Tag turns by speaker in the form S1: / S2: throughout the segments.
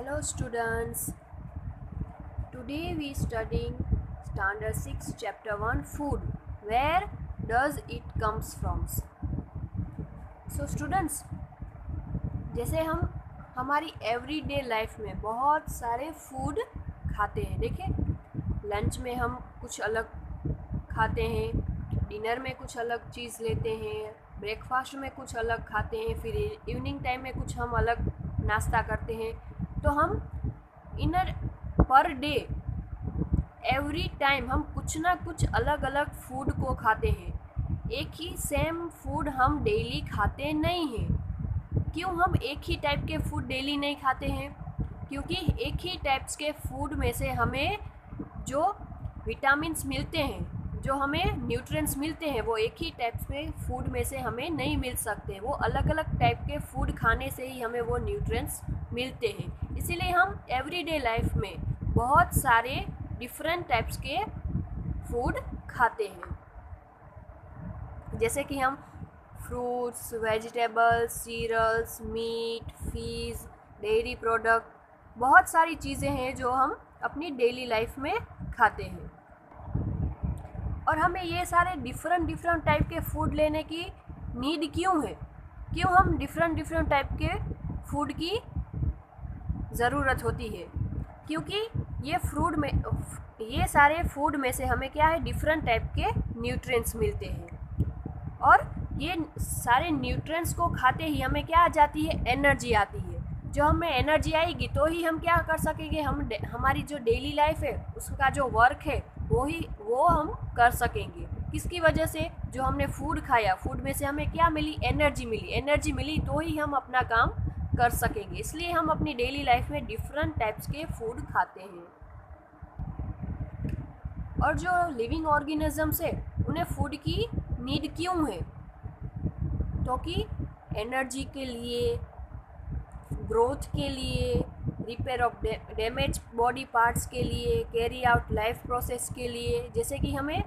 S1: Hello students, today we studying standard 6 chapter 1 food. Where does it comes from? So students, जैसे हम हमारी everyday life में बहुत सारे फूड खाते हैं। देखिए, लंच में हम कुछ अलग खाते हैं, डिनर में कुछ अलग चीज़ लेते हैं, ब्रेकफास्ट में कुछ अलग खाते हैं, फिर इवनिंग टाइम में कुछ हम अलग नाश्ता करते हैं। तो हम इन पर डे एवरी टाइम हम कुछ ना कुछ अलग अलग फूड को खाते हैं। एक ही सेम फूड हम डेली खाते नहीं हैं। क्यों हम एक ही टाइप के फूड डेली नहीं खाते हैं? क्योंकि एक ही टाइप्स के फूड में से हमें जो विटामिन्स मिलते हैं, जो हमें न्यूट्रिएंट्स मिलते हैं, वो एक ही टाइप्स में फूड में से हमें नहीं मिल सकते। वो अलग अलग टाइप के फूड खाने से ही हमें वो न्यूट्रिएंट्स मिलते हैं। इसीलिए हम एवरीडे लाइफ में बहुत सारे डिफरेंट टाइप्स के फूड खाते हैं। जैसे कि हम fruits, vegetables, cereals, meat, fish, dairy product, बहुत सारी चीज़ें हैं जो हम अपनी डेली लाइफ में खाते हैं। और हमें ये सारे डिफरेंट टाइप के फूड लेने की नीड क्यों है? क्यों हम डिफरेंट टाइप के फूड की ज़रूरत होती है? क्योंकि ये सारे फूड में से हमें क्या है, डिफरेंट टाइप के न्यूट्रिएंट्स मिलते हैं। और ये सारे न्यूट्रिएंट्स को खाते ही हमें क्या आ जाती है, एनर्जी आती है। जो हमें एनर्जी आएगी तो ही हम क्या कर सकेंगे, हमारी जो डेली लाइफ है उसका जो वर्क है वो हम कर सकेंगे। किसकी वजह से? जो हमने फूड खाया, फूड में से हमें क्या मिली, एनर्जी मिली तो ही हम अपना काम कर सकेंगे। इसलिए हम अपनी डेली लाइफ में डिफरेंट टाइप्स के फूड खाते हैं। और जो लिविंग ऑर्गेनिजम्स है उन्हें फूड की नीड क्यों है? तो कि एनर्जी के लिए, ग्रोथ के लिए, repair of damage body parts के लिए, कैरी आउट लाइफ प्रोसेस के लिए। जैसे कि हमें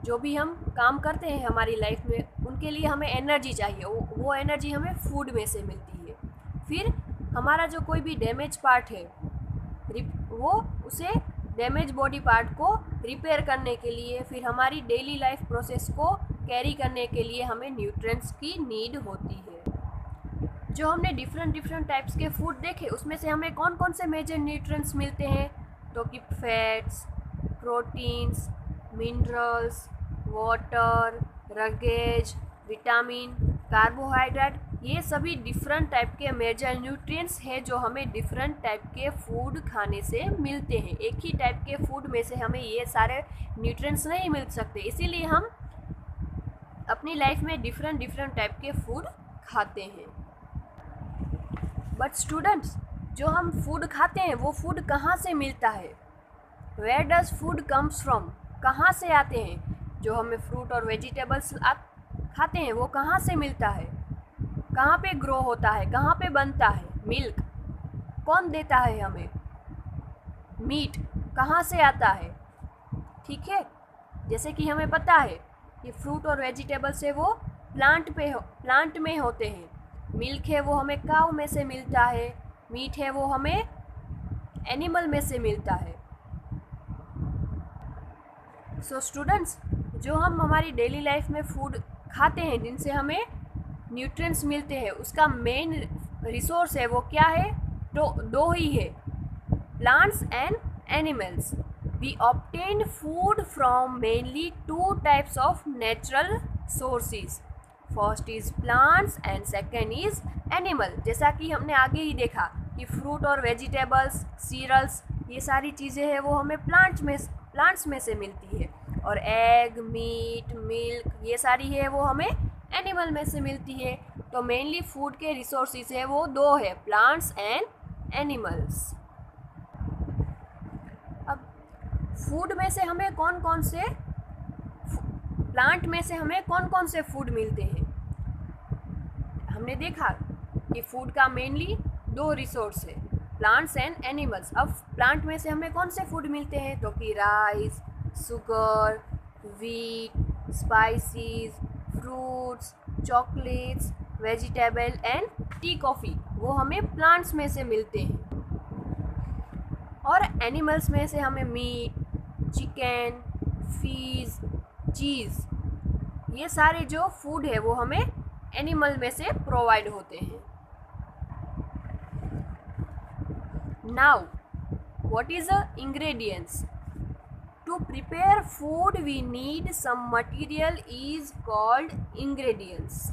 S1: जो भी हम काम करते हैं हमारी लाइफ में, उनके लिए हमें एनर्जी चाहिए। वो एनर्जी हमें फूड में से मिलती है। फिर हमारा जो कोई भी डैमेज पार्ट है, वो उसे डैमेज बॉडी पार्ट को रिपेयर करने के लिए, फिर हमारी डेली लाइफ प्रोसेस को कैरी करने के लिए हमें न्यूट्रिएंट्स की नीड होती है। जो हमने डिफरेंट टाइप्स के फूड देखे, उसमें से हमें कौन कौन से मेजर न्यूट्रिएंट्स मिलते हैं? तो कि fats, proteins, minerals, water, roughage, vitamin, carbohydrate, ये सभी डिफरेंट टाइप के मेजर न्यूट्रिएंट्स हैं जो हमें डिफरेंट टाइप के फूड खाने से मिलते हैं। एक ही टाइप के फूड में से हमें ये सारे न्यूट्रिएंट्स नहीं मिल सकते। इसीलिए हम अपनी लाइफ में डिफरेंट टाइप के फूड खाते हैं। बट स्टूडेंट्स, जो हम फूड खाते हैं वो फूड कहाँ से मिलता है? Where does food comes from? कहाँ से आते हैं? जो हमें फ्रूट और वेजिटेबल्स खाते हैं वो कहाँ से मिलता है? कहाँ पे ग्रो होता है? कहाँ पे बनता है? मिल्क कौन देता है हमें? मीट कहाँ से आता है? ठीक है, जैसे कि हमें पता है कि फ्रूट और वेजिटेबल्स है वो प्लांट में होते हैं। मिल्क है वो हमें काऊ में से मिलता है। मीट है वो हमें एनिमल में से मिलता है। सो स्टूडेंट्स, जो हम हमारी डेली लाइफ में फूड खाते हैं जिनसे हमें न्यूट्रिएंट्स मिलते हैं, उसका मेन रिसोर्स है वो क्या है? तो दो ही है, plants and animals. We obtain food from mainly two types of natural sources. First is plants and second is animal. जैसा कि हमने आगे ही देखा कि फ्रूट और वेजिटेबल्स, सीरियल्स, ये सारी चीज़ें हैं वो हमें प्लांट्स में से मिलती है। और एग, मीट, मिल्क, ये सारी है वो हमें एनिमल में से मिलती है। तो मेनली फूड के रिसोर्सेज है वो दो है, प्लांट्स एंड एनिमल्स। अब फूड में से हमें प्लांट में से हमें कौन कौन से फूड मिलते हैं? हमने देखा कि फूड का मेनली दो रिसोर्स है, प्लांट्स एंड एनिमल्स। अब प्लांट में से हमें कौन से फूड मिलते हैं? तो कि rice, sugar, wheat, spices, fruits, chocolates, vegetable and T, coffee, वो हमें प्लांट्स में से मिलते हैं। और एनिमल्स में से हमें मीट, चिकन, फिश, चीज़, ये सारे जो फूड है वो हमें एनिमल में से प्रोवाइड होते हैं। Now what is the ingredients? To prepare food we need some material is called ingredients.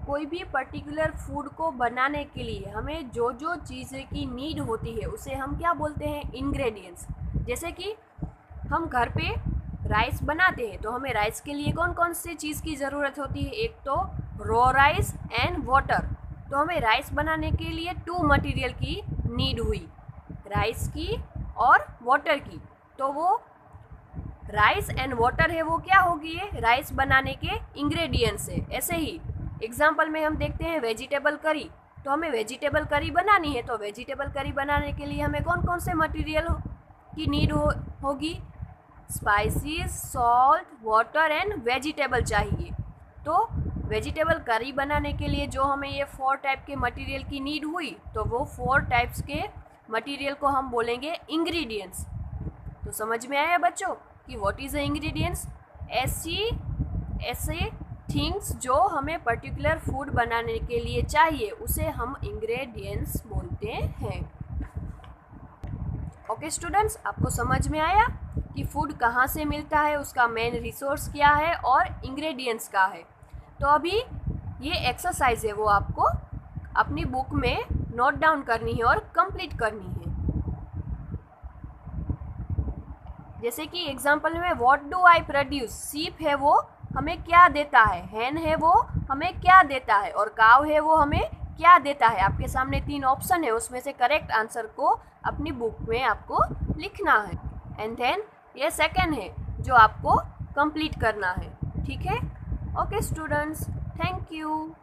S1: कोई भी पर्टिकुलर फूड को बनाने के लिए हमें जो जो चीज़ें की नीड होती है उसे हम क्या बोलते हैं? इंग्रेडिएंट्स। जैसे कि हम घर पे राइस बनाते हैं तो हमें राइस के लिए कौन कौन सी चीज़ की ज़रूरत होती है? एक तो रॉ राइस एंड वाटर। तो हमें राइस बनाने के लिए 2 मटेरियल की नीड हुई, राइस की और वाटर की। तो वो राइस एंड वाटर है वो क्या होगी? ये राइस बनाने के इंग्रेडिएंट्स है। ऐसे ही एग्जाम्पल में हम देखते हैं वेजिटेबल करी। तो हमें वेजिटेबल करी बनानी है, तो वेजिटेबल करी बनाने के लिए हमें कौन कौन से मटेरियल की नीड होगी? Spices, salt, water and vegetable चाहिए। तो वेजिटेबल करी बनाने के लिए जो हमें ये 4 टाइप के मटेरियल की नीड हुई, तो वो 4 टाइप्स के मटेरियल को हम बोलेंगे इंग्रेडिएंट्स। तो समझ में आया बच्चों कि व्हाट इज़ द इंग्रेडिएंट्स? ऐसे थिंग्स जो हमें पर्टिकुलर फूड बनाने के लिए चाहिए उसे हम इंग्रेडिएंट्स बोलते हैं। ओके स्टूडेंट्स, आपको समझ में आया कि फूड कहाँ से मिलता है, उसका मेन रिसोर्स क्या है और इंग्रेडिएंट्स क्या है। तो अभी ये एक्सरसाइज है वो आपको अपनी बुक में नोट डाउन करनी है और कंप्लीट करनी है। जैसे कि एग्जांपल में व्हाट डू आई प्रोड्यूस, सीप है वो हमें क्या देता है, हैन है वो हमें क्या देता है और काव है वो हमें क्या देता है। आपके सामने 3 ऑप्शन है, उसमें से करेक्ट आंसर को अपनी बुक में आपको लिखना है। एंड देन ये सेकंड है जो आपको कंप्लीट करना है। ठीक है? Okay students, thank you.